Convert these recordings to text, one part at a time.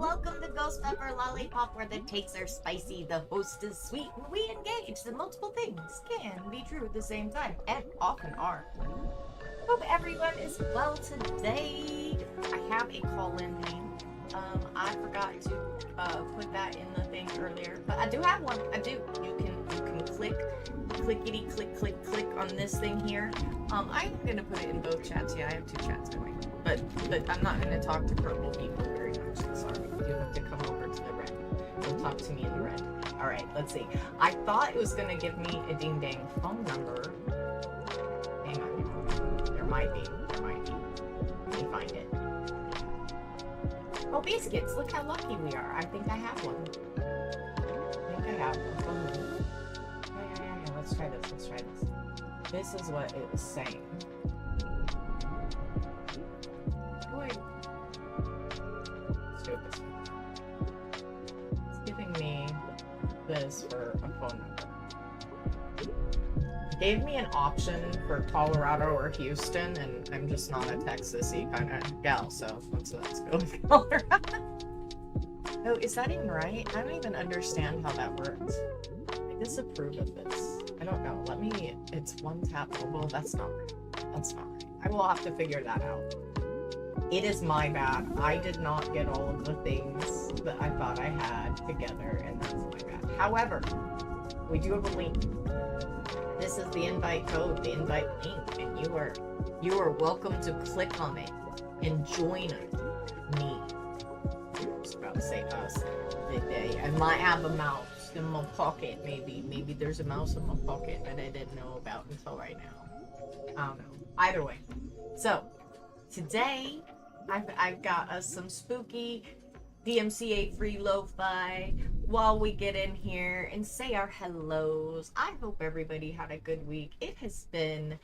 welcome to Ghost Pepper Lollipop, where the takes are spicy, the host is sweet, and we engage that multiple things can be true at the same time, and often are. Hope everyone is well today. I have a call-in name. I forgot to put that in the thing earlier, but I do have one. I do. You can clickety click on this thing here. I'm gonna put it in both chats. Yeah, I have two chats going, but I'm not gonna talk to purple people very much. I'm sorry. You have to come over to the red. Don't talk to me in the red. All right. Let's see. I thought it was gonna give me a ding dang phone number. Hang on. There might be. Let me find it. Oh, biscuits! Look how lucky we are. I think I have one. Yeah. Let's try this. This is what it was saying. Wait. Let's do it this way. It's giving me this for a phone number. Gave me an option for Colorado or Houston, and I'm just not a Texas-y kind of gal, so let's go with Colorado. Oh, is that even right? I don't even understand how that works. I disapprove of this. I don't know. It's one tap mobile. That's not right. I will have to figure that out. It is my bad. I did not get all of the things that I thought I had together, and that's my bad. However, we do have a link. This is the invite code, the invite link, and you are welcome to click on it and join me. I was about to say us today. I might have a mouse in my pocket, maybe there's a mouse in my pocket that I didn't know about until right now. I don't know. Either way, so today I've got us some spooky DMCA free lo-fi while we get in here and say our hellos. I hope everybody had a good week. It has been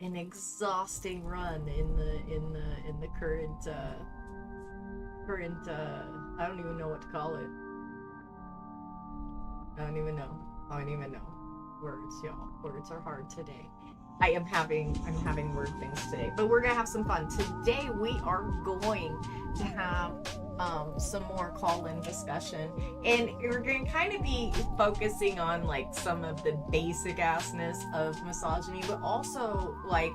an exhausting run in the current I don't even know what to call it. I don't even know. Words, y'all. Words are hard today. I'm having word things today, but we're gonna have some fun. Today we are going to have some more call-in discussion, and we're gonna kind of be focusing on like some of the basic assness of misogyny, but also like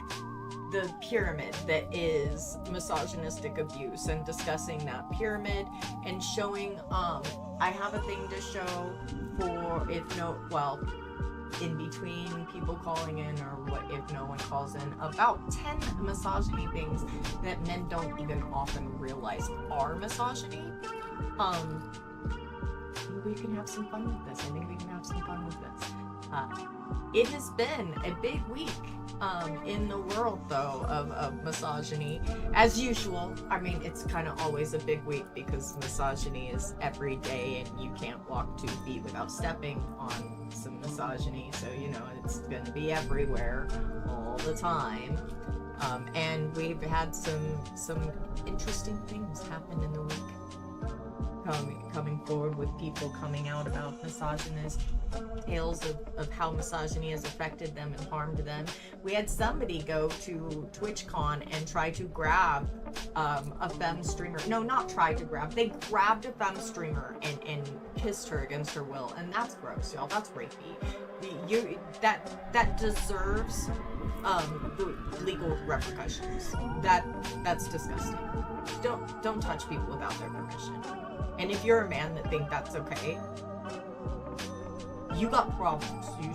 the pyramid that is misogynistic abuse, and discussing that pyramid and showing I have a thing to show for in between people calling in, or what if no one calls in, about 10 misogyny things that men don't even often realize are misogyny. We can have some fun with this. I think we can have some fun with this. It has been a big week in the world, though, of misogyny. As usual, I mean, it's kind of always a big week because misogyny is every day, and you can't walk 2 feet without stepping on some misogyny. So, it's going to be everywhere all the time. And we've had some interesting things happen in the week. Coming forward with people coming out about misogynist tales of how misogyny has affected them and harmed them. We had somebody go to TwitchCon and try to grab a femme streamer. No, not try to grab. They grabbed a femme streamer and kissed her against her will, and that's gross, y'all. That's rapey. That deserves legal repercussions. That's disgusting. Don't touch people without their permission. And if you're a man that think that's okay, you got problems. You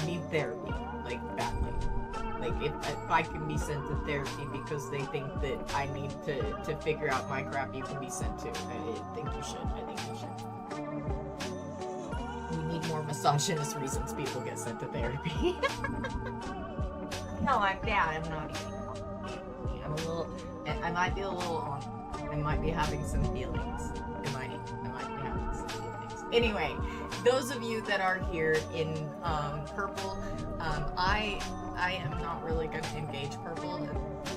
need therapy, like badly. Like if I can be sent to therapy because they think that I need to figure out my crap, you can be sent to. I think you should. We need more misogynist reasons people get sent to therapy. No, I'm not even. I'm a little. I might be a little on. I might be having some feelings. I might be having some feelings. Anyway, those of you that are here in purple, I am not really going to engage purple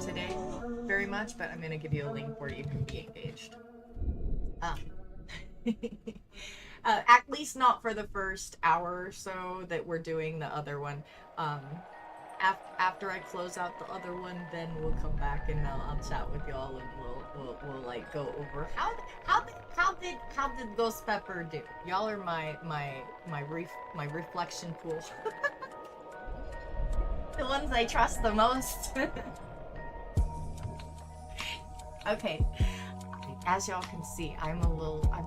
today very much, but I'm going to give you a link where you can be engaged. At least not for the first hour or so that we're doing the other one. after I close out the other one, then we'll come back and I'll chat with y'all and we'll like go over how did Ghost Pepper do? Y'all are my reflection pool. The ones I trust the most. Okay, as y'all can see, I'm a little I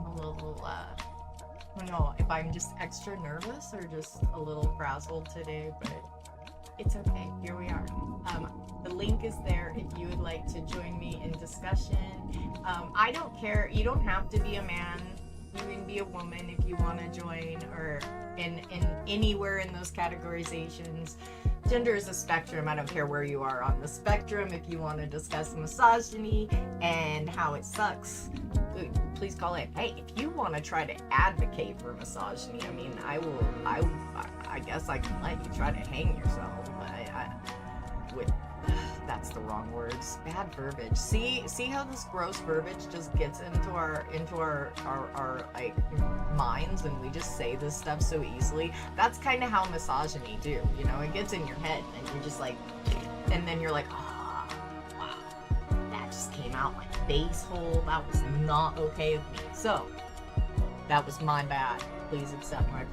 don't know if I'm just extra nervous or just a little frazzled today, but it's okay. Here we are. The link is there if you would like to join me in discussion. I don't care. You don't have to be a man. You can be a woman if you want to join, or in anywhere in those categorizations. Gender is a spectrum. I don't care where you are on the spectrum. If you want to discuss misogyny and how it sucks, please call in. Hey, if you want to try to advocate for misogyny, I mean, I guess I can let you try to hang yourself. That's the wrong words. Bad verbiage. See how this gross verbiage just gets into our like minds, and we just say this stuff so easily. That's kind of how misogyny do. You know, it gets in your head, and you're just like, and then you're like, oh, wow, that just came out my face hole. That was not okay of me. So that was my bad. Please accept my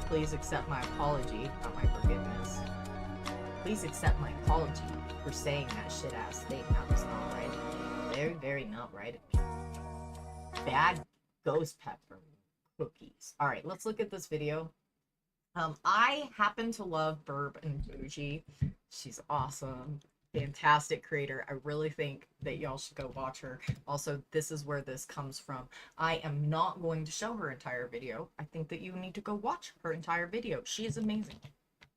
Please accept my apology, not my forgiveness. Please accept my apology for saying that shit ass thing. That was not right of me. Very, very not right of me. Bad Ghost Pepper cookies. Alright, let's look at this video. I happen to love Burb and Bougie. She's awesome. Fantastic creator. I really think that y'all should go watch her. Also, this is where this comes from. I am not going to show her entire video. I think that you need to go watch her entire video. She is amazing.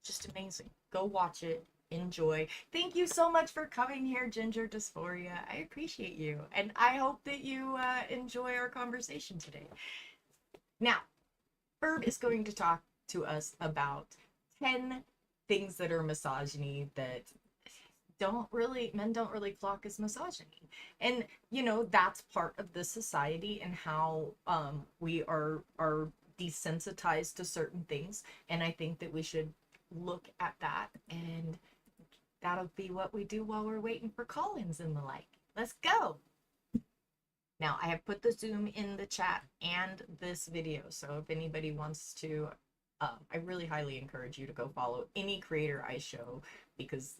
Just amazing. Go watch it. Enjoy. Thank you so much for coming here, Ginger Dysphoria. I appreciate you. And I hope that you enjoy our conversation today. Now, Burb is going to talk to us about 10 things that are misogyny that men don't really clock as misogyny. And, you know, that's part of the society and how we are desensitized to certain things. And I think that we should look at that, and that'll be what we do while we're waiting for call-ins and the like. Let's go. Now, I have put the Zoom in the chat and this video, so if anybody wants to, I really highly encourage you to go follow any creator I show, because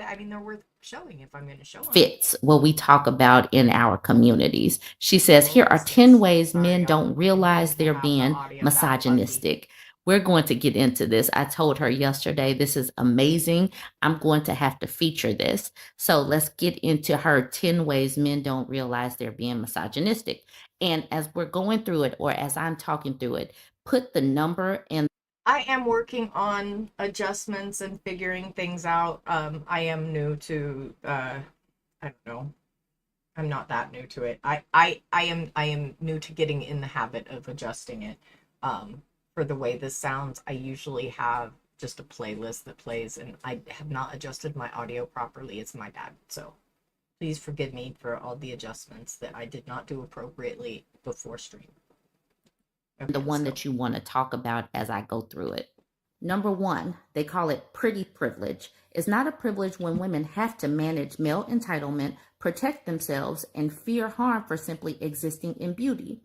I mean, they're worth showing if I'm going to show them. Fits what we talk about in our communities. She says, here are 10 ways men don't realize they're being misogynistic. We're going to get into this. I told her yesterday, this is amazing. I'm going to have to feature this. So let's get into her 10 ways men don't realize they're being misogynistic. And as we're going through it, or as I'm talking through it, put the number in. I am working on adjustments and figuring things out. I am new to, I don't know. I'm not that new to it. I am new to getting in the habit of adjusting it. For the way this sounds, I usually have just a playlist that plays, and I have not adjusted my audio properly. It's my bad. So please forgive me for all the adjustments that I did not do appropriately before stream. Okay, the one that you want to talk about as I go through it. Number 1, they call it pretty privilege. It's not a privilege when women have to manage male entitlement, protect themselves, and fear harm for simply existing in beauty.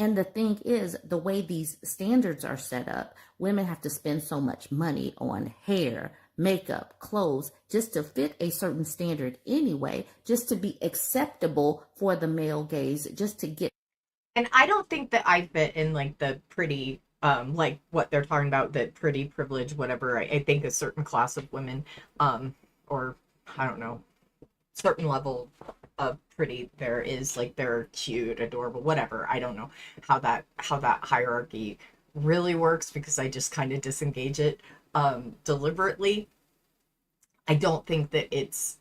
And the thing is, the way these standards are set up, women have to spend so much money on hair, makeup, clothes, just to fit a certain standard anyway, just to be acceptable for the male gaze, just to get. And I don't think that I fit in like the pretty, like what they're talking about, that pretty privilege, whatever. I think a certain class of women, or I don't know, certain level of pretty there is, like they're cute, adorable, whatever. I don't know how that hierarchy really works, because I just kind of disengage it deliberately. I don't think that it's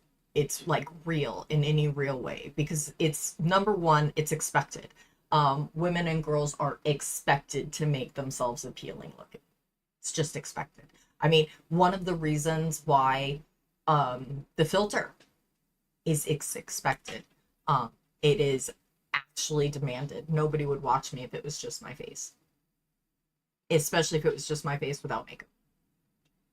like real in any real way, because it's, number one, it's expected. Women and girls are expected to make themselves appealing looking. It's just expected. I mean, one of the reasons why the filter is expected, it is actually demanded. Nobody would watch me if it was just my face, especially if it was just my face without makeup.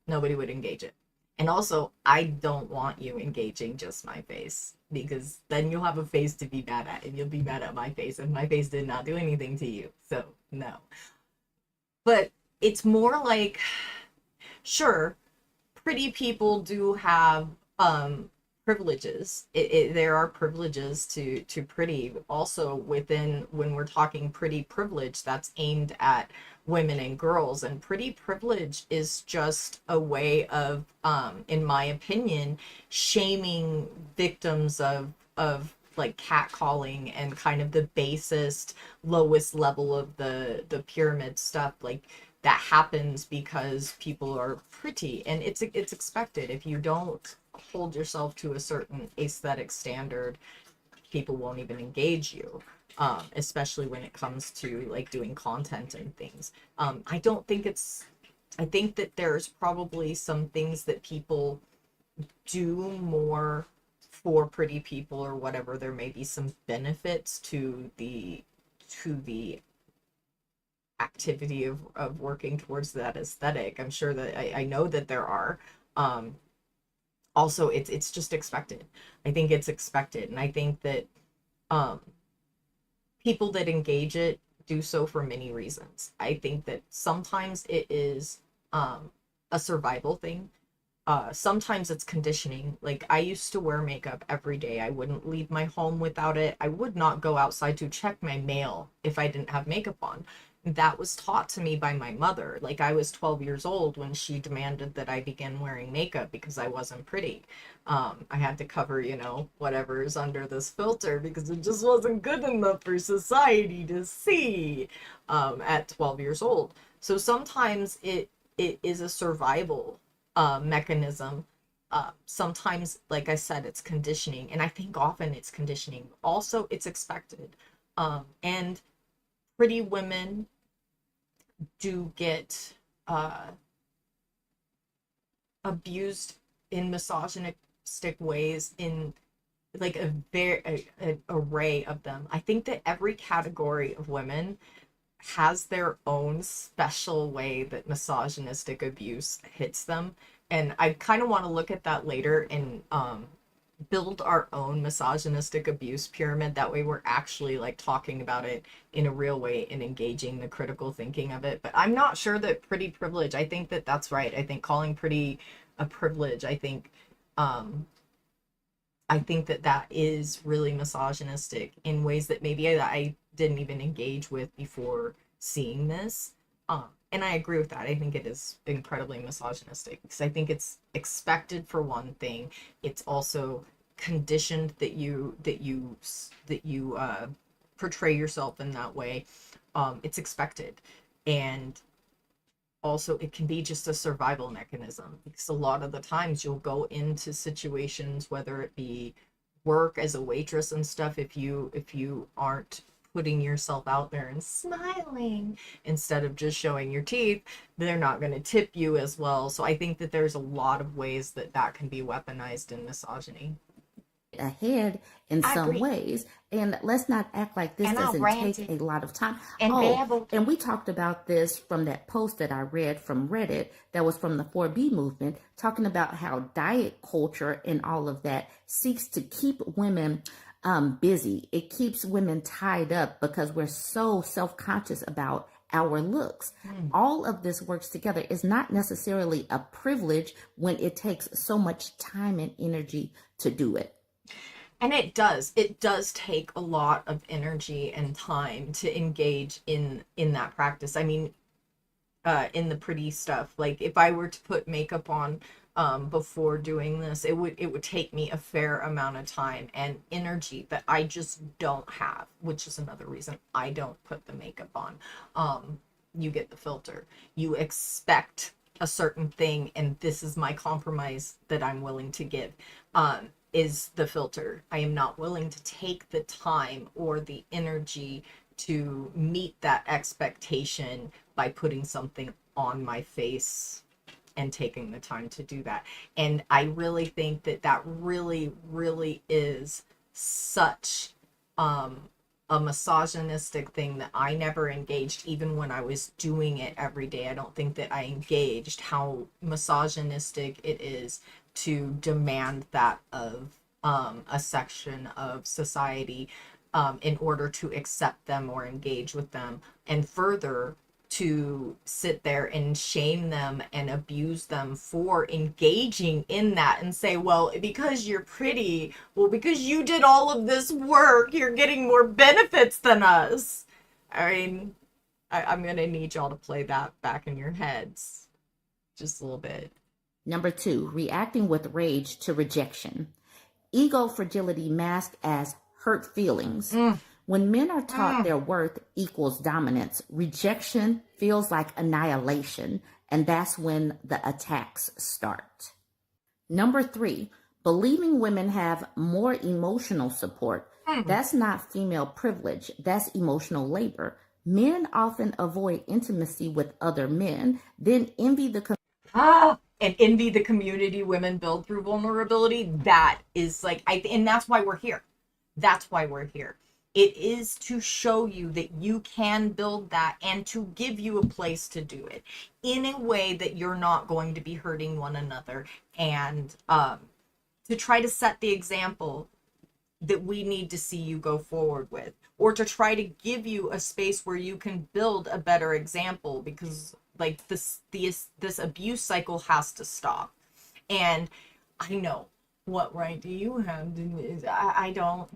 Nobody would engage it. And also, I don't want you engaging just my face because then you'll have a face to be mad at, and you'll be mad at my face, and my face did not do anything to you. So, no. But it's more like, sure, pretty people do have privileges. There are privileges to pretty. Also, within when we're talking pretty privilege, that's aimed at women and girls. And pretty privilege is just a way of, in my opinion, shaming victims of like catcalling and kind of the basest, lowest level of the pyramid stuff. Like that happens because people are pretty, and it's expected. If you don't hold yourself to a certain aesthetic standard, people won't even engage you, especially when it comes to like doing content and things. I don't think it's I think that there's probably some things that people do more for pretty people or whatever. There may be some benefits to the activity of working towards that aesthetic. I'm sure that I know that there are. Um, Also, it's just expected. I think it's expected, and I think that um, people that engage it do so for many reasons. I think that sometimes it is a survival thing. Sometimes it's conditioning. Like I used to wear makeup every day. I wouldn't leave my home without it. I would not go outside to check my mail if I didn't have makeup on. That was taught to me by my mother. Like I was 12 years old when she demanded that I begin wearing makeup because I wasn't pretty. I had to cover, whatever's under this filter because it just wasn't good enough for society to see at 12 years old. So sometimes it is a survival mechanism. Sometimes, like I said, it's conditioning, and I think often it's conditioning. Also, it's expected. And pretty women do get abused in misogynistic ways in like a very an array of them. I think that every category of women has their own special way that misogynistic abuse hits them. And I kind of want to look at that later and build our own misogynistic abuse pyramid. That way we're actually like talking about it in a real way and engaging the critical thinking of it. But I'm not sure that pretty privilege, I think that that's right. I think calling pretty a privilege, um I think that that is really misogynistic in ways that maybe I didn't even engage with before seeing this. And I agree with that. I think it is incredibly misogynistic because I think it's expected for one thing. It's also conditioned that you portray yourself in that way. It's expected, and also it can be just a survival mechanism because a lot of the times you'll go into situations, whether it be work as a waitress and stuff, if you aren't putting yourself out there and smiling instead of just showing your teeth, they're not going to tip you as well. So I think that there's a lot of ways that that can be weaponized in misogyny. Ahead in I some agree. ways. And let's not act like this And I'll doesn't rant take it a lot of time. and Oh, babble. and we talked about this from that post that I read from Reddit that was from the 4B movement, talking about how diet culture and all of that seeks to keep women busy. It keeps women tied up because we're so self conscious about our looks. All of this works together. It's not necessarily a privilege when it takes so much time and energy to do it. And it does take a lot of energy and time to engage in that practice. I mean, in the pretty stuff, like if I were to put makeup on before doing this, it would take me a fair amount of time and energy that I just don't have, which is another reason I don't put the makeup on. You get the filter, you expect a certain thing, and this is my compromise that I'm willing to give, is the filter. I am not willing to take the time or the energy to meet that expectation by putting something on my face and taking the time to do that. And I really think that that really, really is such a misogynistic thing that I never engaged, even when I was doing it every day. I don't think that I engaged how misogynistic it is to demand that of a section of society in order to accept them or engage with them. And further, to sit there and shame them and abuse them for engaging in that and say, well, because you're pretty, well, because you did all of this work, you're getting more benefits than us. I mean, I'm going to need y'all to play that back in your heads just a little bit. Number 2, reacting with rage to rejection. Ego fragility masked as hurt feelings. When men are taught their worth equals dominance, rejection feels like annihilation, and that's when the attacks start. Number 3, believing women have more emotional support. That's not female privilege, that's emotional labor. Men often avoid intimacy with other men, then envy the And envy the community women build through vulnerability. That is like, and that's why we're here. That's why we're here. It is to show you that you can build that and to give you a place to do it in a way that you're not going to be hurting one another, and to try to set the example that we need to see you go forward with, or to try to give you a space where you can build a better example, because like this abuse cycle has to stop. And I know, what right do you have? I don't.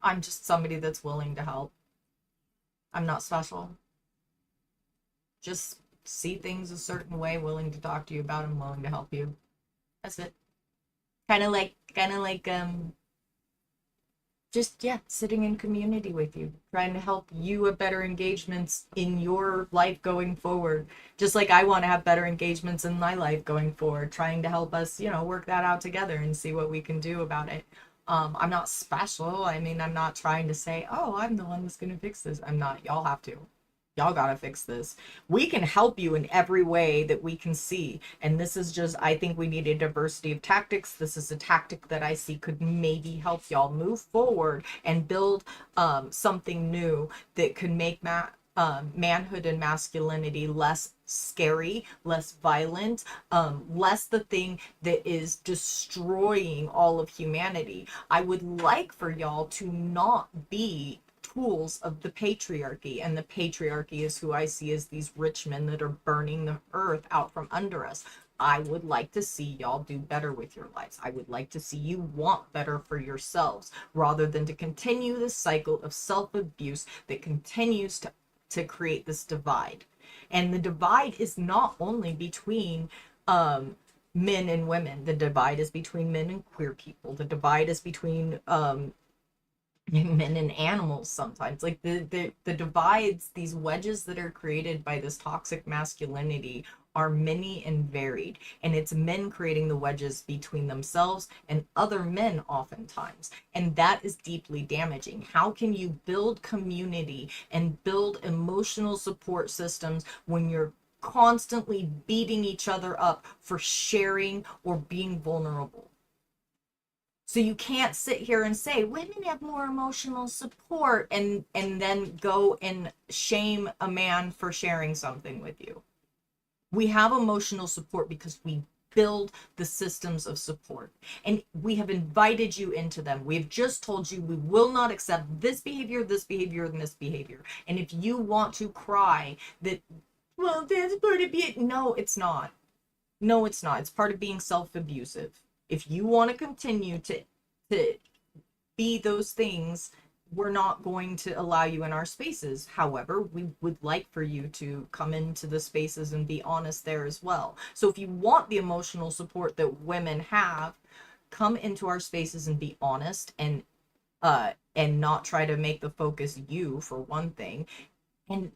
I'm just somebody that's willing to help. I'm not special. Just see things a certain way, willing to talk to you about them, willing to help you. That's it. Kind of like just, yeah, sitting in community with you, trying to help you have better engagements in your life going forward, just like I want to have better engagements in my life going forward, trying to help us, work that out together and see what we can do about it. I'm not special. I mean, I'm not trying to say, oh, I'm the one that's going to fix this. I'm not. Y'all have to. Y'all gotta fix this. We can help you in every way that we can see. And this is just, I think we need a diversity of tactics. This is a tactic that I see could maybe help y'all move forward and build something new that could make manhood and masculinity less scary, less violent, less the thing that is destroying all of humanity. I would like for y'all to not be tools of the patriarchy, and the patriarchy is who I see as these rich men that are burning the earth out from under us. I would like to see y'all do better with your lives. I would like to see you want better for yourselves, rather than to continue this cycle of self-abuse that continues to create this divide. And the divide is not only between men and women. The divide is between men and queer people. The divide is between men and animals sometimes. Like the divides, these wedges that are created by this toxic masculinity are many and varied, and it's men creating the wedges between themselves and other men oftentimes, and that is deeply damaging. How can you build community and build emotional support systems when you're constantly beating each other up for sharing or being vulnerable? So you can't sit here and say women have more emotional support and then go and shame a man for sharing something with you. We have emotional support because we build the systems of support, and we have invited you into them. We have just told you we will not accept this behavior, and this behavior. And if you want to cry that, well, that's part of it. No, it's not. No, it's not. It's part of being self-abusive. If you want to continue to be those things, we're not going to allow you in our spaces. However, we would like for you to come into the spaces and be honest there as well. So if you want the emotional support that women have, come into our spaces and be honest, and not try to make the focus you, for one thing. And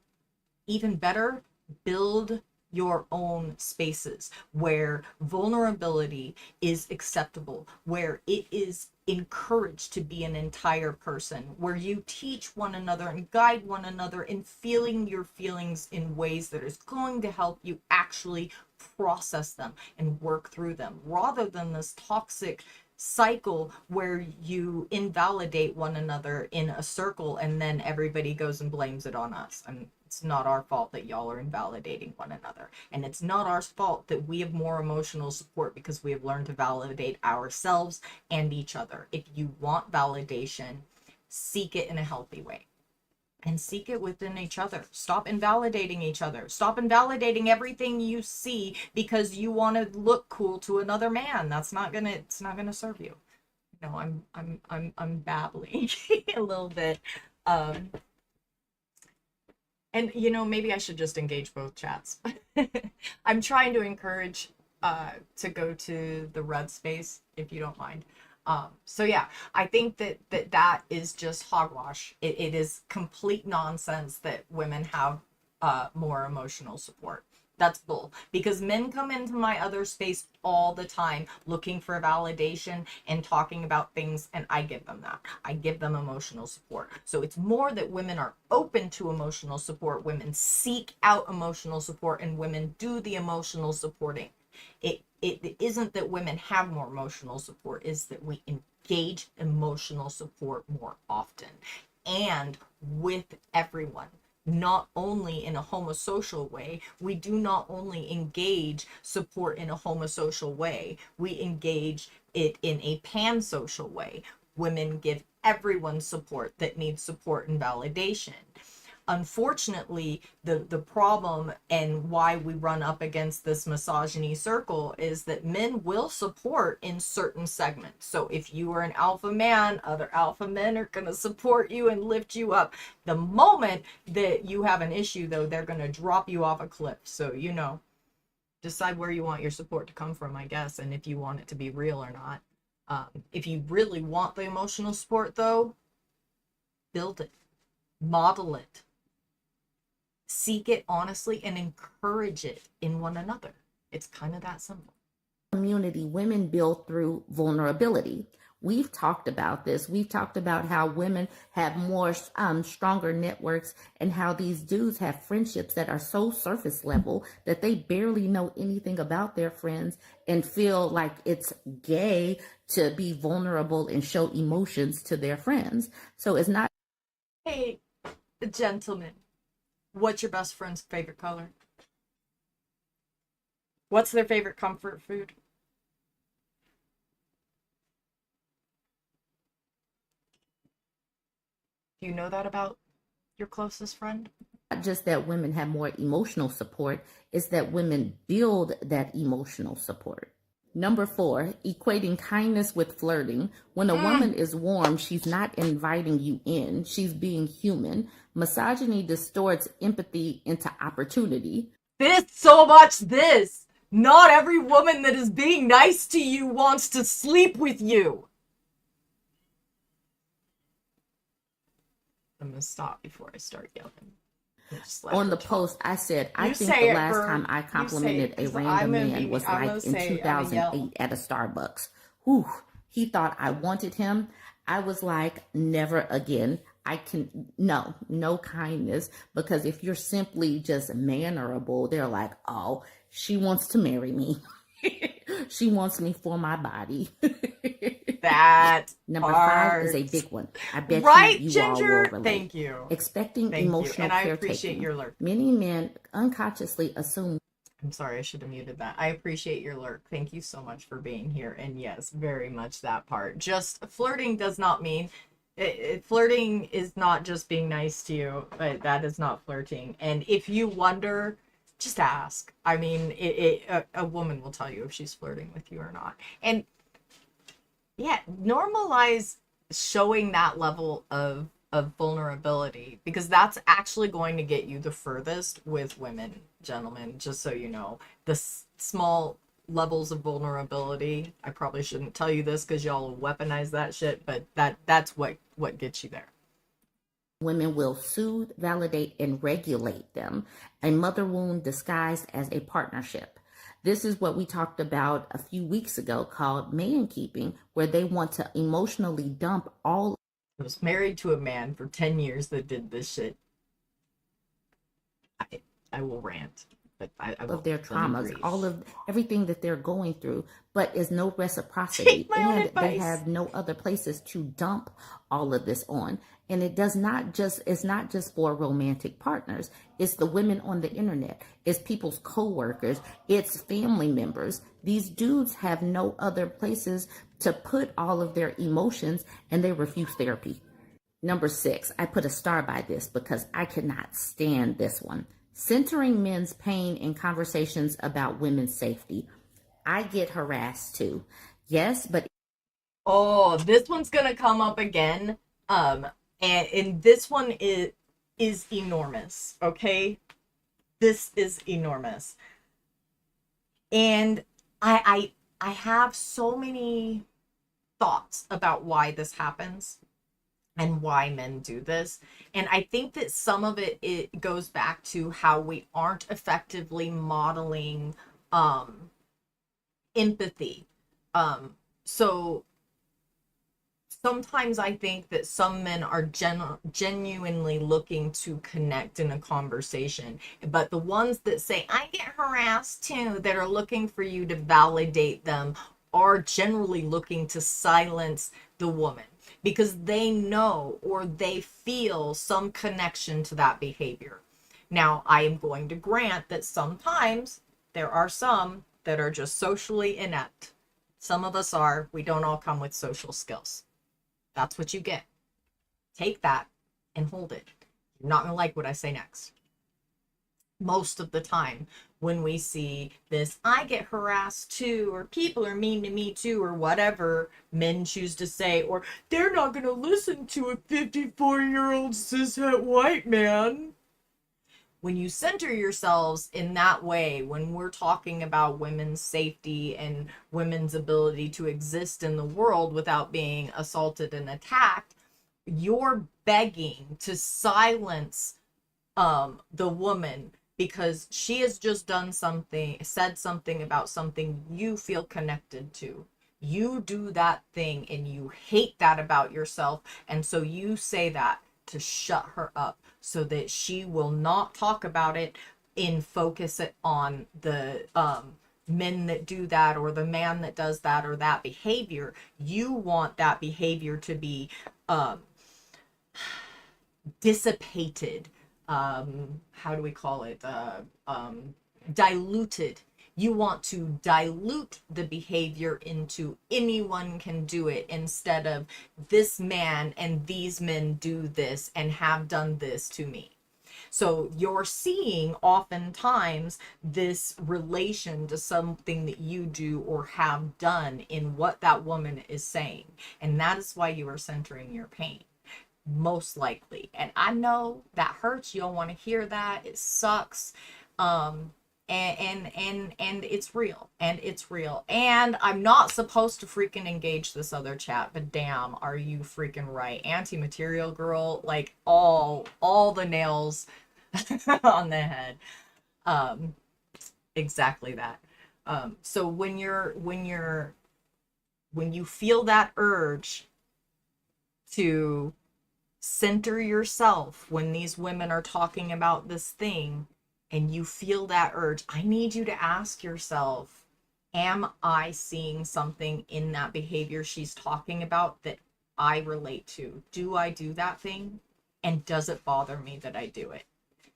even better, build your own spaces where vulnerability is acceptable, where it is encouraged to be an entire person, where you teach one another and guide one another in feeling your feelings in ways that is going to help you actually process them and work through them, rather than this toxic cycle where you invalidate one another in a circle and then everybody goes and blames it on us. And it's not our fault that y'all are invalidating one another. And it's not our fault that we have more emotional support because we have learned to validate ourselves and each other. If you want validation, seek it in a healthy way. And seek it within each other. Stop invalidating each other. Stop invalidating everything you see because you want to look cool to another man. It's not gonna serve you. No, I'm babbling a little bit. And maybe I should just engage both chats. I'm trying to encourage to go to the red space if you don't mind. So yeah, I think that is just hogwash. It is complete nonsense that women have more emotional support. That's bull. Because men come into my other space all the time looking for validation and talking about things, and I give them that. I give them emotional support. So it's more that women are open to emotional support, women seek out emotional support, and women do the emotional supporting. It isn't that women have more emotional support, it's that we engage emotional support more often and with everyone. Not only in a homosocial way, we do not only engage support in a homosocial way, we engage it in a pansocial way. Women give everyone support that needs support and validation. Unfortunately, the problem and why we run up against this misogyny circle is that men will support in certain segments. So if you are an alpha man, other alpha men are going to support you and lift you up. The moment that you have an issue, though, they're going to drop you off a cliff. So, decide where you want your support to come from, I guess, and if you want it to be real or not. If you really want the emotional support, though, build it, model it. Seek it honestly and encourage it in one another. It's kind of that simple. Community women build through vulnerability. We've talked about this. We've talked about how women have more stronger networks and how these dudes have friendships that are so surface level that they barely know anything about their friends and feel like it's gay to be vulnerable and show emotions to their friends. So it's not. Hey, gentlemen. What's your best friend's favorite color? What's their favorite comfort food? Do you know that about your closest friend? Not just that women have more emotional support, it's that women build that emotional support. Number 4, equating kindness with flirting. When a woman is warm, she's not inviting you in. She's being human. Misogyny distorts empathy into opportunity. This. Not every woman that is being nice to you wants to sleep with you. I'm going to stop before I start yelling. On the post, I said, I think the last time I complimented a random man was like in 2008 at a Starbucks. Whew, he thought I wanted him. I was like, never again. No kindness, because if you're simply just mannerable, they're like, oh, she wants to marry me. She wants me for my body. That Number 5 is a big one. I bet you Ginger? All will relate. Thank you. Expecting emotional caretaking. And I appreciate your lurk. Many men unconsciously assume. I'm sorry, I should have muted that. I appreciate your lurk. Thank you so much for being here. And yes, very much that part. Just flirting does not mean... flirting is not just being nice to you, but that is not flirting. And if you wonder, just ask. I mean, a woman will tell you if she's flirting with you or not. And yeah, normalize showing that level of vulnerability, because that's actually going to get you the furthest with women, gentlemen, just so you know. The small levels of vulnerability, I probably shouldn't tell you this because y'all will weaponize that shit, but that's what gets you there. Women will soothe, validate, and regulate them. A mother wound disguised as a partnership. This is what we talked about a few weeks ago called man keeping, where they want to emotionally dump all. I was married to a man for 10 years that did this shit. I will rant. but I of will. their Let me traumas, breathe. all of everything that they're going through, but is no reciprocity. Take my own And they advice. have no other places to dump all of this on. And it's not just for romantic partners. It's the women on the internet. It's people's coworkers. It's family members. These dudes have no other places to put all of their emotions, and they refuse therapy. Number 6, I put a star by this because I cannot stand this one. Centering men's pain in conversations about women's safety. I get harassed too. Yes, but Oh, this one's gonna come up again. And this one is enormous. Okay, this is enormous, and I have so many thoughts about why this happens and why men do this. And I think that some of it goes back to how we aren't effectively modeling empathy. So sometimes I think that some men are genuinely looking to connect in a conversation, but the ones that say, I get harassed too, that are looking for you to validate them, are generally looking to silence the woman because they know or they feel some connection to that behavior. Now, I am going to grant that sometimes there are some that are just socially inept. Some of us are. We don't all come with social skills. That's what you get. Take that and hold it. You're not going to like what I say next. Most of the time, when we see this, I get harassed too, or people are mean to me too, or whatever men choose to say, or they're not going to listen to a 54-year-old cishet white man. When you center yourselves in that way, when we're talking about women's safety and women's ability to exist in the world without being assaulted and attacked, you're begging to silence the woman because she has just done something, said something about something you feel connected to. You do that thing and you hate that about yourself, and so you say that to shut her up so that she will not talk about it and focus it on the men that do that or the man that does that or that behavior. You want that behavior to be dissipated. How do we call it? Diluted. You want to dilute the behavior into anyone can do it instead of this man and these men do this and have done this to me. So you're seeing oftentimes this relation to something that you do or have done in what that woman is saying. And that is why you are centering your pain, most likely. And I know that hurts. You don't want to hear that. It sucks. And it's real, and I'm not supposed to freaking engage this other chat, but damn, are you freaking right? Anti-material girl, like all the nails on the head. Exactly that. So when you feel that urge to center yourself when these women are talking about this thing and you feel that urge, I need you to ask yourself, am I seeing something in that behavior she's talking about that I relate to? Do I do that thing? And does it bother me that I do it?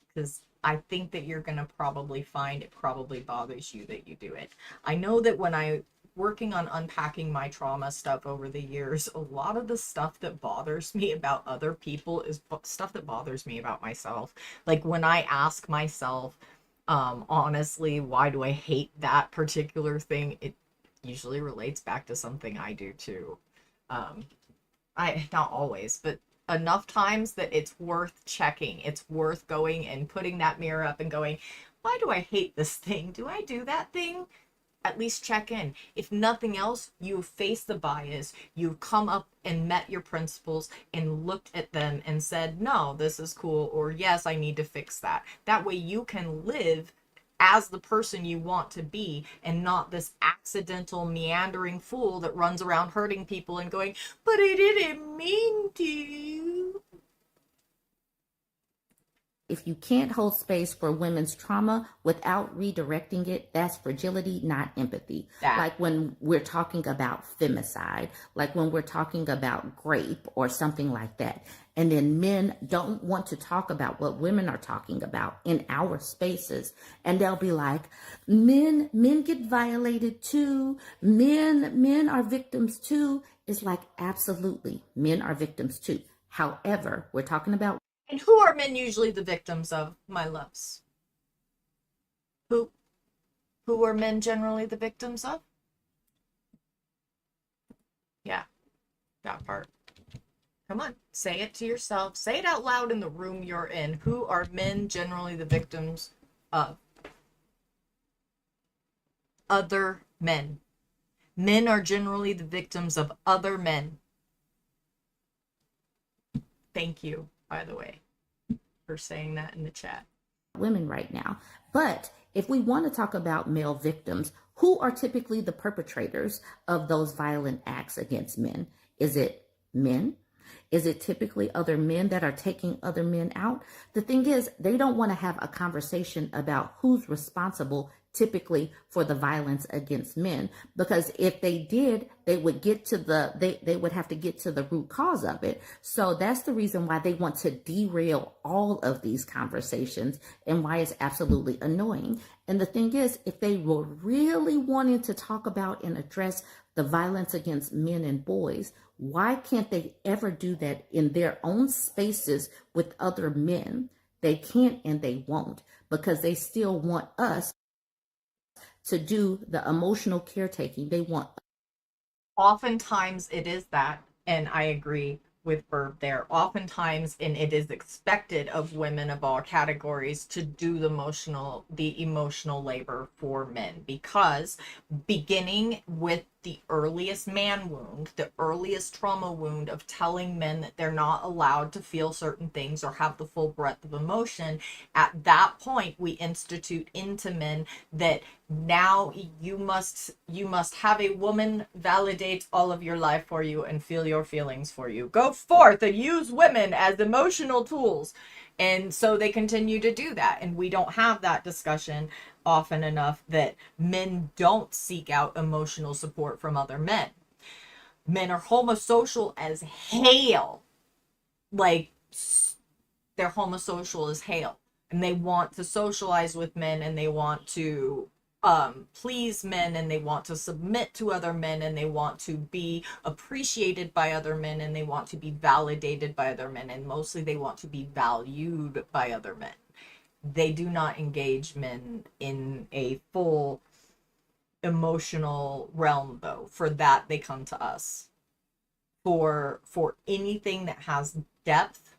Because I think that you're going to probably find it probably bothers you that you do it. I know that when I working on unpacking my trauma stuff over the years, a lot of the stuff that bothers me about other people is stuff that bothers me about myself. Like when I ask myself, honestly, why do I hate that particular thing? It usually relates back to something I do too. I not always, but enough times that it's worth checking. It's worth going and putting that mirror up and going, why do I hate this thing? Do I do that thing? At least check in. If nothing else, you've faced the bias, you've come up and met your principles and looked at them and said, no, this is cool, or yes, I need to fix that. That way you can live as the person you want to be and not this accidental meandering fool that runs around hurting people and going, but I didn't mean to. If you can't hold space for women's trauma without redirecting it, that's fragility, not empathy. Like when we're talking about femicide, like when we're talking about rape or something like that. And then men don't want to talk about what women are talking about in our spaces. And they'll be like, men get violated too. Men are victims too. It's like, absolutely, men are victims too. However, we're talking about. And who are men usually the victims of, my loves? Who are men generally the victims of? Yeah, that part. Come on, say it to yourself. Say it out loud in the room you're in. Who are men generally the victims of? Other men. Men are generally the victims of other men. Thank you, by the way, for saying that in the chat. Women right now. But if we want to talk about male victims, who are typically the perpetrators of those violent acts against men? Is it men? Is it typically other men that are taking other men out? The thing is, they don't want to have a conversation about who's responsible typically for the violence against men, because if they did, they would get to they would have to get to the root cause of it. So that's the reason why they want to derail all of these conversations and why it's absolutely annoying. And the thing is, if they were really wanting to talk about and address the violence against men and boys, why can't they ever do that in their own spaces with other men? They can't and they won't, because they still want us to do the emotional caretaking. They want. Oftentimes it is that, and I agree with Verb there. Oftentimes, and it is expected of women of all categories to do the emotional labor for men, because beginning with the earliest man wound, the earliest trauma wound of telling men that they're not allowed to feel certain things or have the full breadth of emotion, at that point we institute into men that now you must have a woman validate all of your life for you and feel your feelings for you. Go forth and use women as emotional tools. And so they continue to do that. And we don't have that discussion often enough that men don't seek out emotional support from other men. Men are homosocial as hell. Like, they're homosocial as hell. And they want to socialize with men, and they want to please men, and they want to submit to other men, and they want to be appreciated by other men, and they want to be validated by other men, and mostly they want to be valued by other men. They do not engage men in a full emotional realm, though. For that, they come to us. For anything that has depth,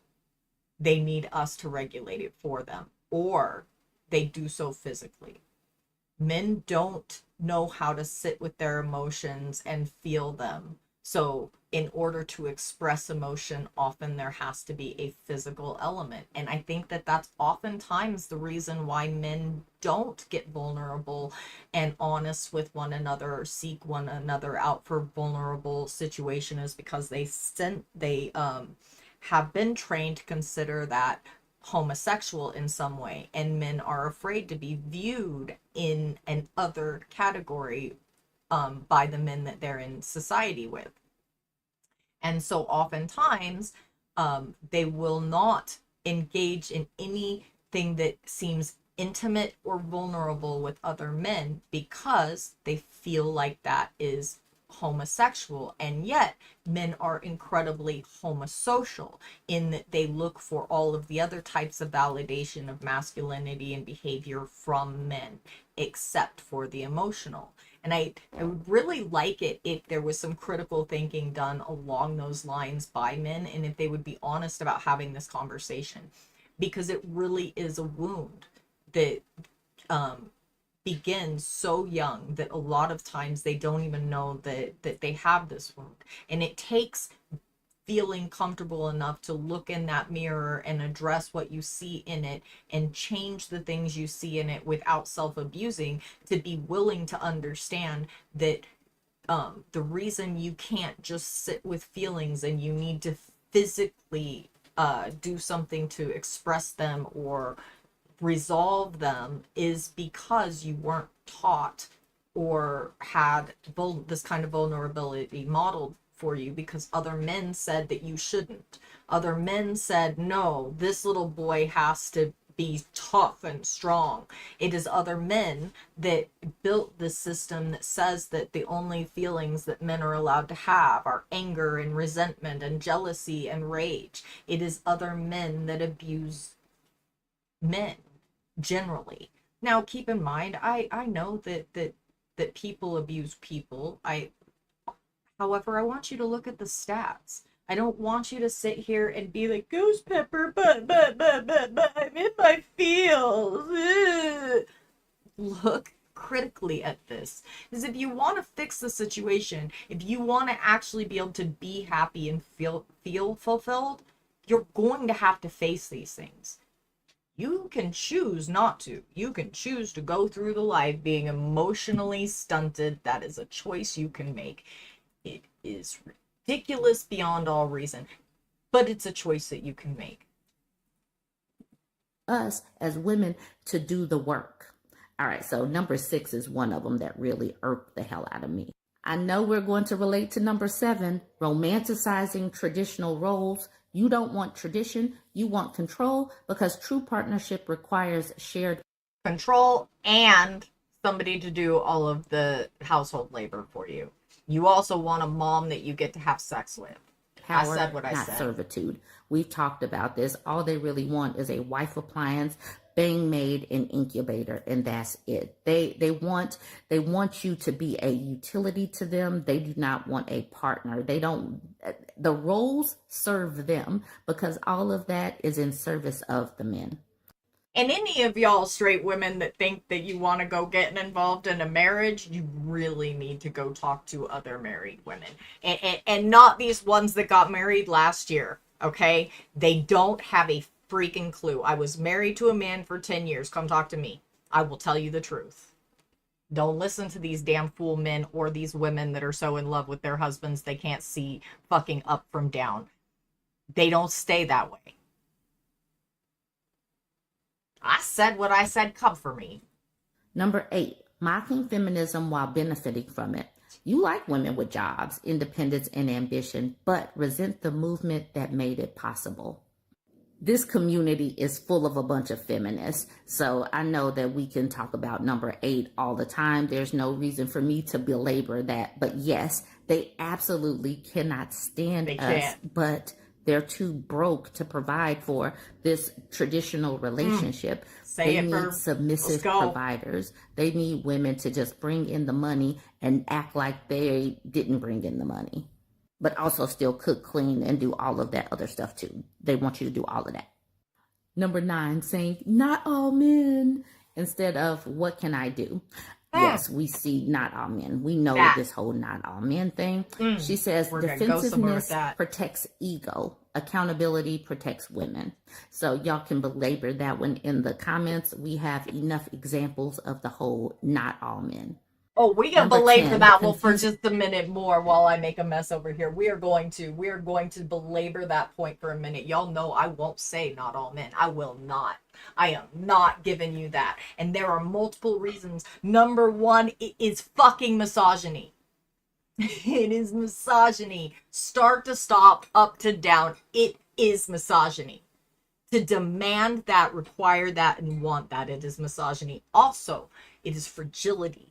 they need us to regulate it for them, or they do so physically. Men don't know how to sit with their emotions and feel them. So in order to express emotion, often there has to be a physical element. And I think that that's oftentimes the reason why men don't get vulnerable and honest with one another or seek one another out for vulnerable situation, is because they have been trained to consider that homosexual in some way, and men are afraid to be viewed in an other category by the men that they're in society with. And so oftentimes they will not engage in anything that seems intimate or vulnerable with other men, because they feel like that is homosexual. And yet men are incredibly homosocial in that they look for all of the other types of validation of masculinity and behavior from men, except for the emotional. And I would really like it if there was some critical thinking done along those lines by men, and if they would be honest about having this conversation, because it really is a wound that begins so young that a lot of times they don't even know that they have this wound. And it takes feeling comfortable enough to look in that mirror and address what you see in it and change the things you see in it without self-abusing, to be willing to understand that the reason you can't just sit with feelings and you need to physically do something to express them or resolve them is because you weren't taught or had this kind of vulnerability modeled for you, because other men said that you shouldn't. Other men said, no, this little boy has to be tough and strong. It is other men that built this system that says that the only feelings that men are allowed to have are anger and resentment and jealousy and rage. It is other men that abuse men generally. Now keep in mind, I know that people abuse people. However, I want you to look at the stats. I don't want you to sit here and be like, Ghost Pepper, but, I'm in my feels. Ugh. Look critically at this. Because if you want to fix the situation, if you want to actually be able to be happy and feel fulfilled, you're going to have to face these things. You can choose not to. You can choose to go through the life being emotionally stunted. That is a choice you can make. It is ridiculous beyond all reason, but it's a choice that you can make. Us as women to do the work. All right, so number 6 is one of them that really irked the hell out of me. I know we're going to relate to number 7, romanticizing traditional roles. You don't want tradition, you want control, because true partnership requires shared control and somebody to do all of the household labor for you. You also want a mom that you get to have sex with. Power, I said what I not said. Servitude. We've talked about this. All they really want is a wife appliance, bang maid, and incubator, and that's it. They want you to be a utility to them. They do not want a partner. The roles serve them, because all of that is in service of the men. And any of y'all straight women that think that you want to go get involved in a marriage, you really need to go talk to other married women. And not these ones that got married last year, okay? They don't have a freaking clue. I was married to a man for 10 years. Come talk to me. I will tell you the truth. Don't listen to these damn fool men or these women that are so in love with their husbands they can't see fucking up from down. They don't stay that way. I said what I said, come for me. Number 8, mocking feminism while benefiting from it. You like women with jobs, independence, and ambition, but resent the movement that made it possible. This community is full of a bunch of feminists, so I know that we can talk about number 8 all the time. There's no reason for me to belabor that, but yes, they absolutely cannot stand us, but they're too broke to provide for this traditional relationship. They need submissive providers. They need women to just bring in the money and act like they didn't bring in the money, but also still cook, clean, and do all of that other stuff too. They want you to do all of that. Number 9, saying, not all men, instead of what can I do? Yes, we see not all men. We know this whole not all men thing. She says defensiveness protects ego. Accountability protects women. So y'all can belabor that one in the comments. We have enough examples of the whole not all men. Oh, we can belabor that one for just a minute more while I make a mess over here. We are going to belabor that point for a minute. Y'all know I won't say not all men. I will not. I am not giving you that. And there are multiple reasons. Number 1, it is fucking misogyny. It is misogyny. Start to stop, up to down. It is misogyny. To demand that, require that, and want that, it is misogyny. Also, it is fragility.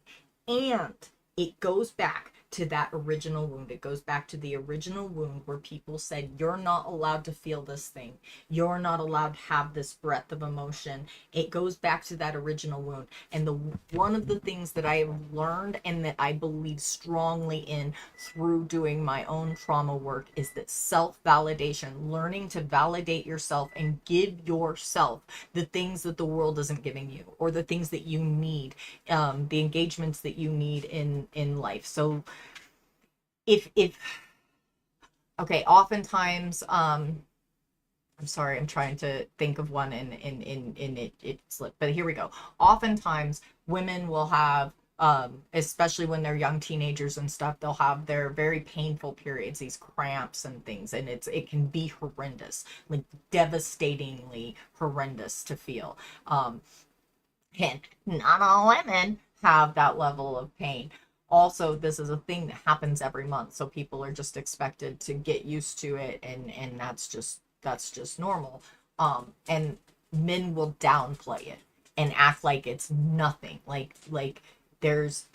And it goes back to that original wound. It goes back to the original wound where people said, you're not allowed to feel this thing. You're not allowed to have this breadth of emotion. It goes back to that original wound. And one of the things that I have learned and that I believe strongly in through doing my own trauma work is that self-validation, learning to validate yourself and give yourself the things that the world isn't giving you, or the things that you need, the engagements that you need in life. So okay, oftentimes, I'm sorry, I'm trying to think of one and it slipped, but here we go. Oftentimes women will have especially when they're young teenagers and stuff. They'll have their very painful periods, these cramps and things, and it can be horrendous, like devastatingly horrendous to feel. And not all women have that level of pain. Also, this is a thing that happens every month, so people are just expected to get used to it, and that's just normal. And men will downplay it and act like it's nothing, like there's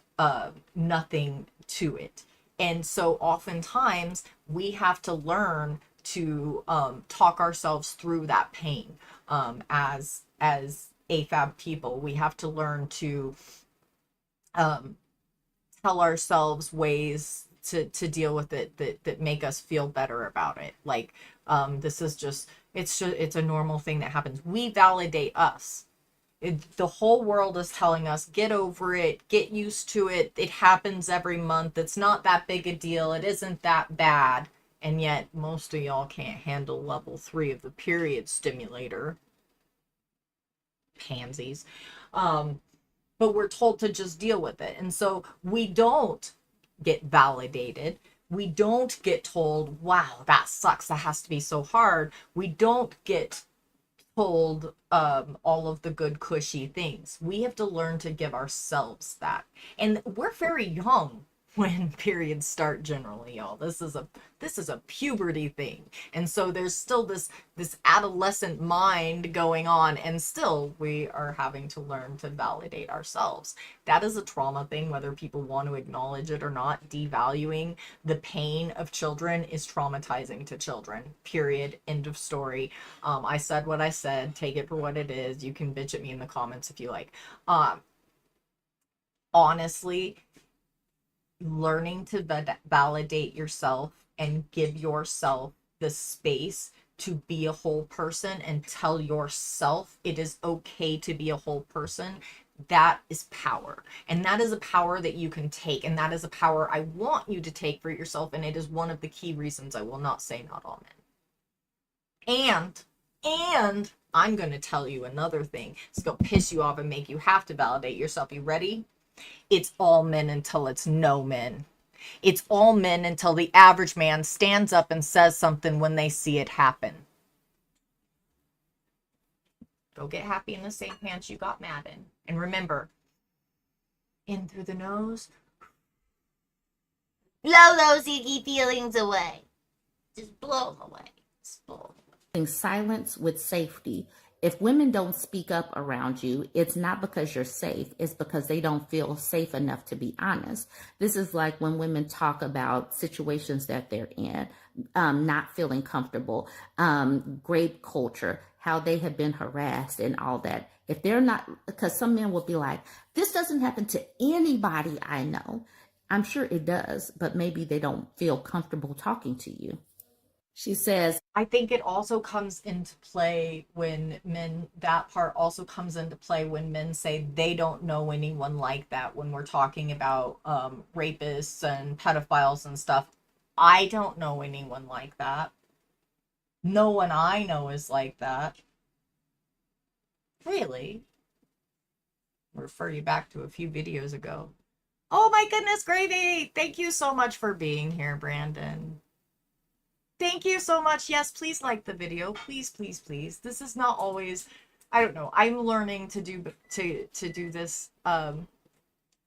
nothing to it. And so oftentimes we have to learn to talk ourselves through that pain. As AFAB people, we have to learn to um, tell ourselves ways to deal with it that make us feel better about it. Like, this is just, it's a normal thing that happens. We validate us. The whole world is telling us, get over it, get used to it, it happens every month, it's not that big a deal, it isn't that bad. And yet most of y'all can't handle level 3 of the period stimulator. Pansies. But we're told to just deal with it. And so we don't get validated. We don't get told, wow, that sucks, that has to be so hard. We don't get told all of the good cushy things. We have to learn to give ourselves that. And we're very young when periods start generally, y'all. This is a puberty thing. And so there's still this adolescent mind going on, and still we are having to learn to validate ourselves. That is a trauma thing, whether people want to acknowledge it or not. Devaluing the pain of children is traumatizing to children. Period. End of story. I said what I said. Take it for what it is. You can bitch at me in the comments if you like. Honestly, learning to validate yourself and give yourself the space to be a whole person and tell yourself it is okay to be a whole person, that is power. And that is a power that you can take, and that is a power I want you to take for yourself, and it is one of the key reasons I will not say not all men. And I'm going to tell you another thing. It's going to piss you off and make you have to validate yourself. You ready? It's all men until it's no men. It's all men until the average man stands up and says something when they see it happen. Go get happy in the same pants you got mad in. And remember, in through the nose, blow those icky feelings away. Just blow them away. Just blow them away. Silence with safety. If women don't speak up around you, it's not because you're safe. It's because they don't feel safe enough to be honest. This is like when women talk about situations that they're in, not feeling comfortable, rape culture, how they have been harassed and all that. If they're not, because some men will be like, this doesn't happen to anybody I know. I'm sure it does, but maybe they don't feel comfortable talking to you. She says, I think it also comes into play when men, that part also comes into play when men say they don't know anyone like that when we're talking about rapists and pedophiles and stuff. I don't know anyone like that. No one I know is like that. Really? I'll refer you back to a few videos ago. Oh my goodness, Gravy! Thank you so much for being here, Brandon. Thank you so much. Yes, please like the video. Please, please, please. This is not always, I don't know. I'm learning to do this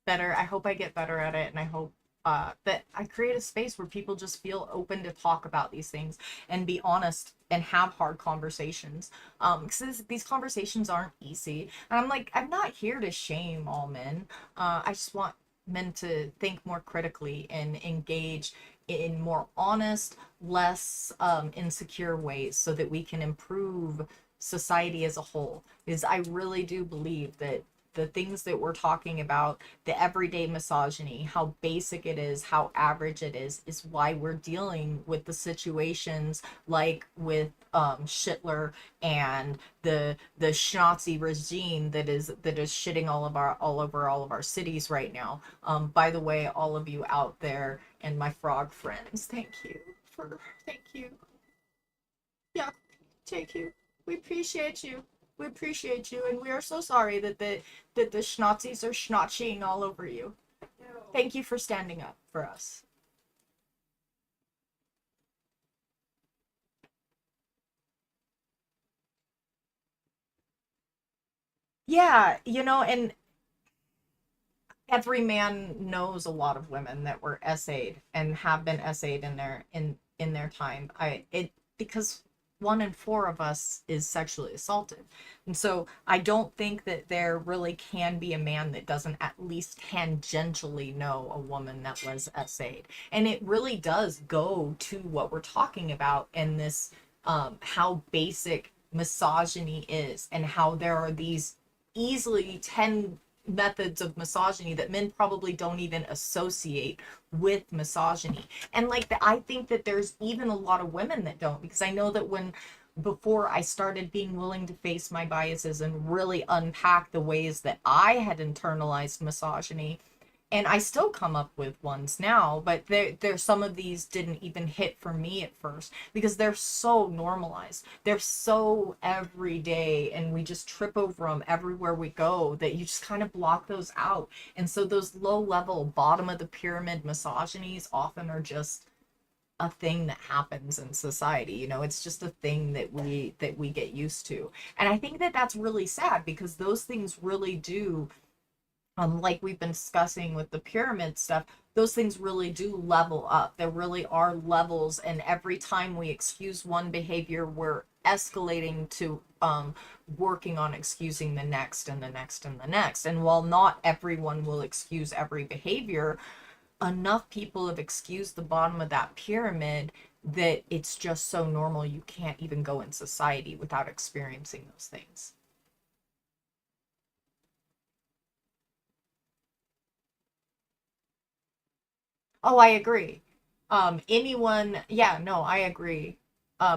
better. I hope I get better at it, and I hope that I create a space where people just feel open to talk about these things and be honest and have hard conversations. Because these conversations aren't easy. And I'm not here to shame all men. I just want men to think more critically and engage in more honest, less insecure ways so that we can improve society as a whole. Because I really do believe that the things that we're talking about, the everyday misogyny, how basic it is, how average it is why we're dealing with the situations like with Schittler and the Schnazi regime that is shitting all over all of our cities right now. By the way, all of you out there and my frog friends, thank you. Yeah, thank you. We appreciate you. We appreciate you, and we are so sorry that the schnazzies are schnotching all over you. Thank you for standing up for us. Yeah, and every man knows a lot of women that were essayed and have been essayed in their time. I it because 1 in 4 of us is sexually assaulted. And so I don't think that there really can be a man that doesn't at least tangentially know a woman that was essayed. And it really does go to what we're talking about in this, how basic misogyny is, and how there are these easily 10 methods of misogyny that men probably don't even associate with misogyny. And like that, I think that there's even a lot of women that don't, because I know that when before I started being willing to face my biases and really unpack the ways that I had internalized misogyny, and I still come up with ones now, but there some of these didn't even hit for me at first because they're so normalized. They're so everyday, and we just trip over them everywhere we go that you just kind of block those out. And so those low level, bottom of the pyramid misogynies often are just a thing that happens in society. It's just a thing that we get used to. And I think that that's really sad because those things really do, like we've been discussing with the pyramid stuff, those things really do level up. There really are levels, and every time we excuse one behavior, we're escalating to working on excusing the next and the next and the next. And while not everyone will excuse every behavior, enough people have excused the bottom of that pyramid that it's just so normal you can't even go in society without experiencing those things. Oh, I agree. Anyone, yeah, no, I agree.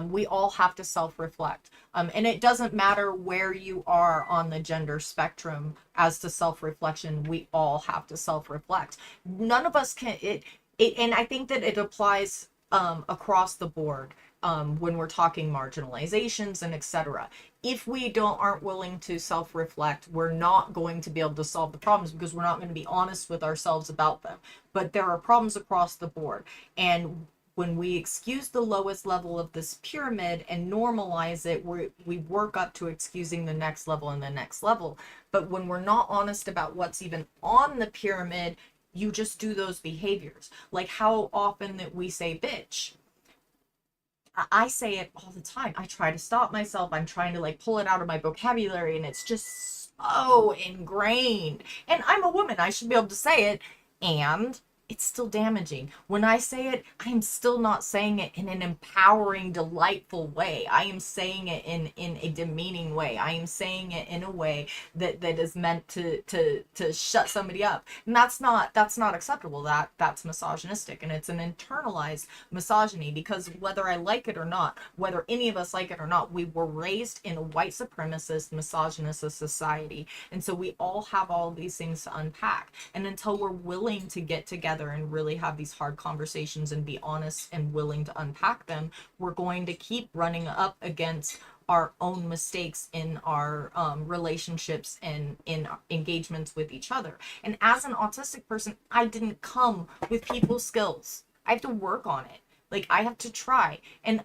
We all have to self-reflect. And it doesn't matter where you are on the gender spectrum as to self-reflection, we all have to self-reflect. None of us can and I think that it applies across the board, when we're talking marginalizations and etc. If we don't aren't willing to self-reflect, we're not going to be able to solve the problems because we're not going to be honest with ourselves about them. But there are problems across the board. And when we excuse the lowest level of this pyramid and normalize it, we work up to excusing the next level and the next level. But when we're not honest about what's even on the pyramid, you just do those behaviors. Like how often that we say bitch. I say it all the time. I try to stop myself. I'm trying to like pull it out of my vocabulary, and it's just so ingrained. And I'm a woman. I should be able to say it. And it's still damaging. When I say it, I'm still not saying it in an empowering, delightful way. I am saying it in a demeaning way. I am saying it in a way that is meant to shut somebody up. And that's not acceptable. That's misogynistic, and it's an internalized misogyny, because whether I like it or not, whether any of us like it or not, we were raised in a white supremacist, misogynist society. And so we all have all these things to unpack. And until we're willing to get together and really have these hard conversations and be honest and willing to unpack them, we're going to keep running up against our own mistakes in our relationships and in engagements with each other. And as an autistic person, I didn't come with people skills. I have to work on it. Like I have to try, and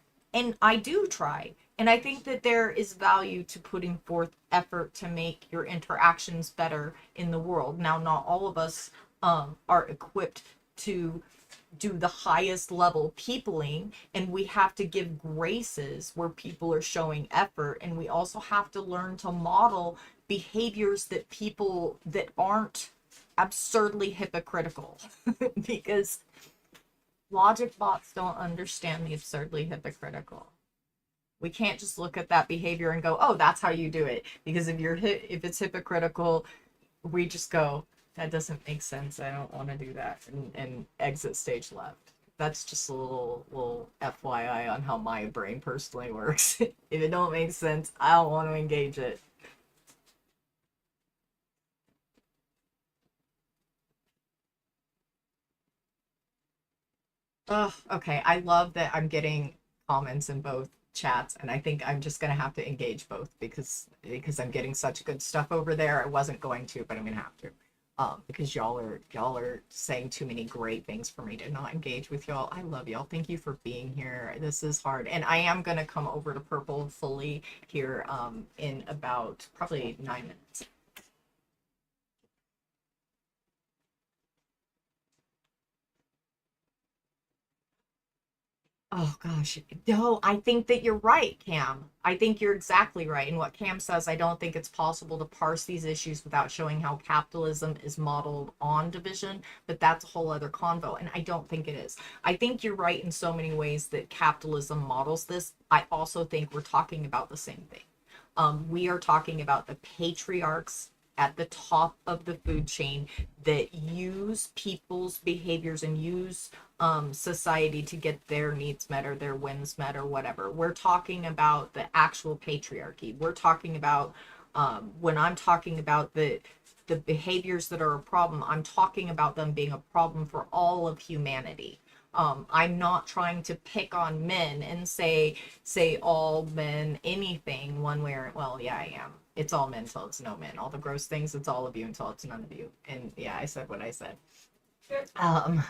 I do try. And I think that there is value to putting forth effort to make your interactions better in the world. Now, not all of us are equipped to do the highest level peopling, and we have to give graces where people are showing effort, and we also have to learn to model behaviors that people that aren't absurdly hypocritical because logic bots don't understand the absurdly hypocritical. We can't just look at that behavior and go, oh, that's how you do it, because if it's hypocritical, we just go, that doesn't make sense, I don't want to do that, and exit stage left. That's just a little FYI on how my brain personally works. If it don't make sense, I don't want to engage it. Oh, okay. I love that I'm getting comments in both chats, and I think I'm just gonna have to engage both because I'm getting such good stuff over there. I wasn't going to, but I'm gonna have to. Because y'all are saying too many great things for me to not engage with y'all. I love y'all. Thank you for being here. This is hard, and I am gonna come over to Purple fully here in about probably 9 minutes. Oh gosh. No, I think that you're right, Cam. I think you're exactly right. And what Cam says, I don't think it's possible to parse these issues without showing how capitalism is modeled on division, but that's a whole other convo. And I don't think it is. I think you're right in so many ways that capitalism models this. I also think we're talking about the same thing. We are talking about the patriarchs at the top of the food chain that use people's behaviors and use society to get their needs met or their whims met or whatever. We're talking about the actual patriarchy. We're talking about when I'm talking about the behaviors that are a problem, I'm talking about them being a problem for all of humanity. I'm not trying to pick on men and say all men anything one way or well, yeah, I am. It's all men until it's no men. All the gross things, it's all of you until it's none of you. And yeah, I said what I said. Um,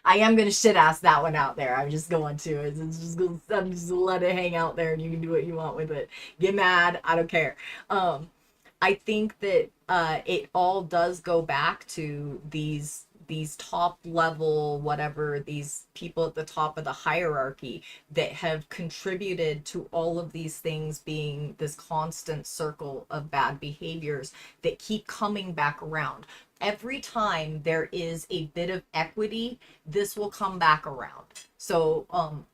I am gonna shit ass that one out there. I'm just going to. I'm just gonna let it hang out there, and you can do what you want with it. Get mad. I don't care. I think that it all does go back to these top level whatever, these people at the top of the hierarchy that have contributed to all of these things being this constant circle of bad behaviors that keep coming back around. Every time there is a bit of equity, this will come back around. So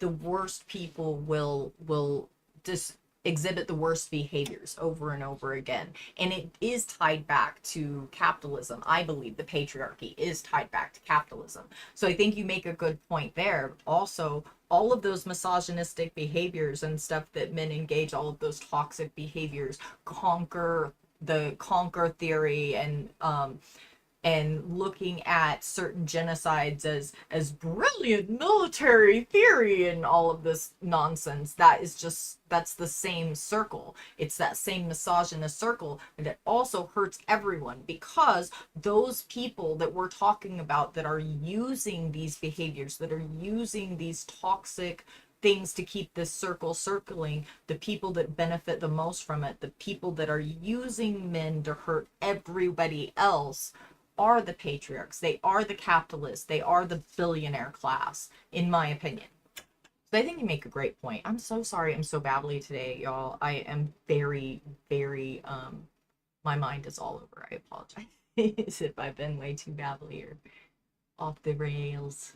the worst people will just exhibit the worst behaviors over and over again. And it is tied back to capitalism. I believe the patriarchy is tied back to capitalism. So I think you make a good point there. Also, all of those misogynistic behaviors and stuff that men engage, all of those toxic behaviors, the conquer theory and looking at certain genocides as brilliant military theory and all of this nonsense, that's the same circle. It's that same misogynist circle, and it also hurts everyone because those people that we're talking about that are using these behaviors, that are using these toxic things to keep this circle circling, the people that benefit the most from it, the people that are using men to hurt everybody else, are the patriarchs. They are the capitalists. They are the billionaire class, in my opinion. So I think you make a great point. I'm so sorry I'm so babbly today, y'all. I am very, very, my mind is all over. I apologize if I've been way too babbly or off the rails.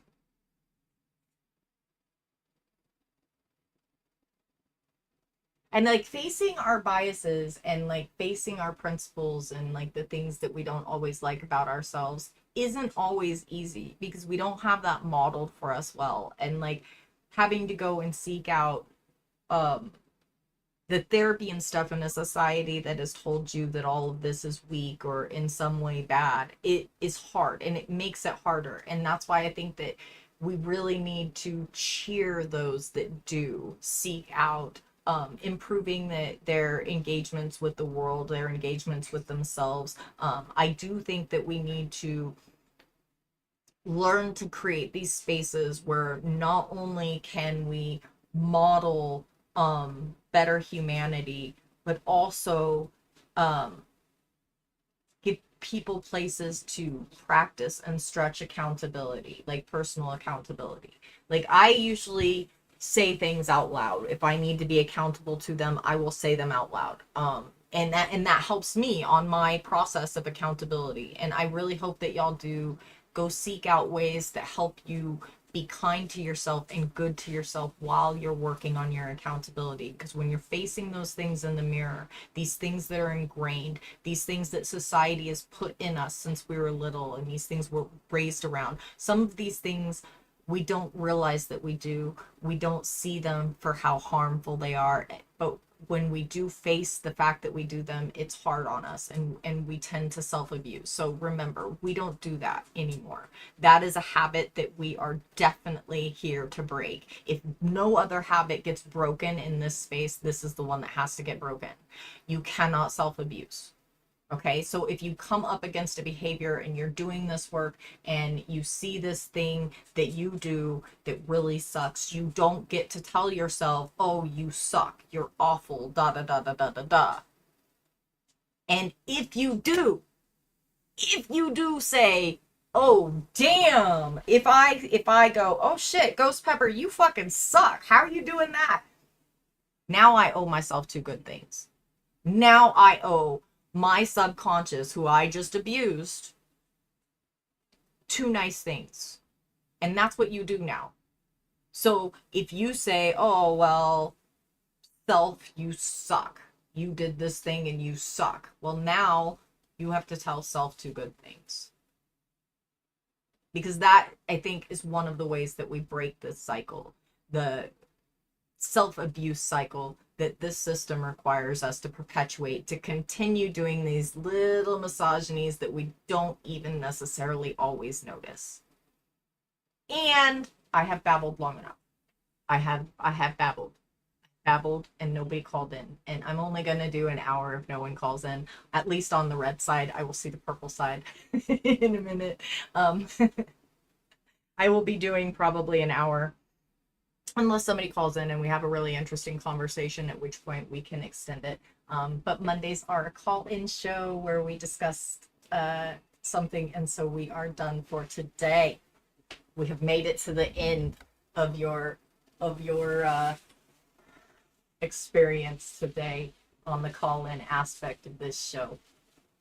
And like facing our biases and like facing our principles and like the things that we don't always like about ourselves isn't always easy because we don't have that modeled for us well. And like having to go and seek out um the therapy and stuff in a society that has told you that all of this is weak or in some way bad, it is hard and it makes it harder. And that's why I think that we really need to cheer those that do seek out improving their engagements with the world, their engagements with themselves. I do think that we need to learn to create these spaces where not only can we model better humanity, but also give people places to practice and stretch accountability, like personal accountability. Like I usually say things out loud. If I need to be accountable to them, I will say them out loud. And that helps me on my process of accountability. And I really hope that y'all do go seek out ways that help you be kind to yourself and good to yourself while you're working on your accountability. Because when you're facing those things in the mirror, these things that are ingrained, these things that society has put in us since we were little, and these things we're raised around, some of these things we don't realize that we do. We don't see them for how harmful they are, but when we do face the fact that we do them, it's hard on us, and we tend to self-abuse. So remember, we don't do that anymore. That is a habit that we are definitely here to break. If no other habit gets broken in this space, this is the one that has to get broken. You cannot self-abuse. Okay, so if you come up against a behavior and you're doing this work and you see this thing that you do that really sucks, you don't get to tell yourself, oh, you suck, you're awful, da da da da da da da. And if you do say, oh damn, if I go, oh shit, Ghost Pepper, you fucking suck, how are you doing that? Now I owe myself two good things. Now I owe my subconscious, who I just abused, two nice things. And that's what you do now. So if you say, oh, well, self, you suck. You did this thing and you suck. Well, now you have to tell self two good things. Because that, I think, is one of the ways that we break this cycle. The self-abuse cycle that this system requires us to perpetuate, to continue doing these little misogynies that we don't even necessarily always notice. And I have babbled long enough. I have babbled and nobody called in, and I'm only going to do an hour if no one calls in, at least on the red side. I will see the purple side in a minute. I will be doing probably an hour unless somebody calls in and we have a really interesting conversation, at which point we can extend it. But Mondays are a call-in show where we discuss something, and so we are done for today. We have made it to the end of your experience today on the call-in aspect of this show.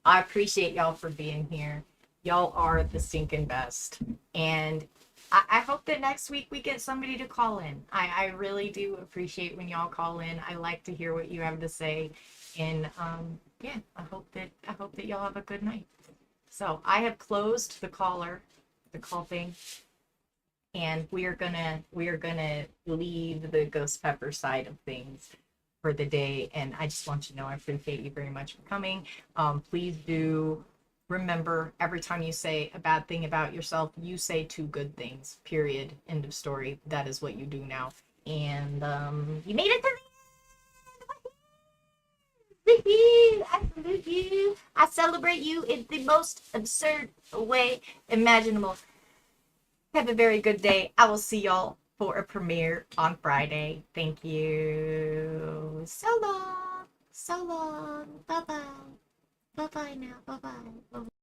I appreciate y'all for being here. Y'all are the stinking best, and I hope that next week we get somebody to call in. I really do appreciate when y'all call in. I like to hear what you have to say. And yeah, I hope that y'all have a good night. So I have closed the call thing, and we are gonna leave the Ghost Pepper side of things for the day. And I just want you to know I appreciate you very much for coming. Please do remember, every time you say a bad thing about yourself, you say two good things, period, end of story. That is what you do now. And you made it to the end. I salute you. I celebrate you in the most absurd way imaginable. Have a very good day. I will see y'all for a premiere on Friday. Thank you. So long. So long. Bye-bye. Bye-bye now. Bye-bye. Bye-bye.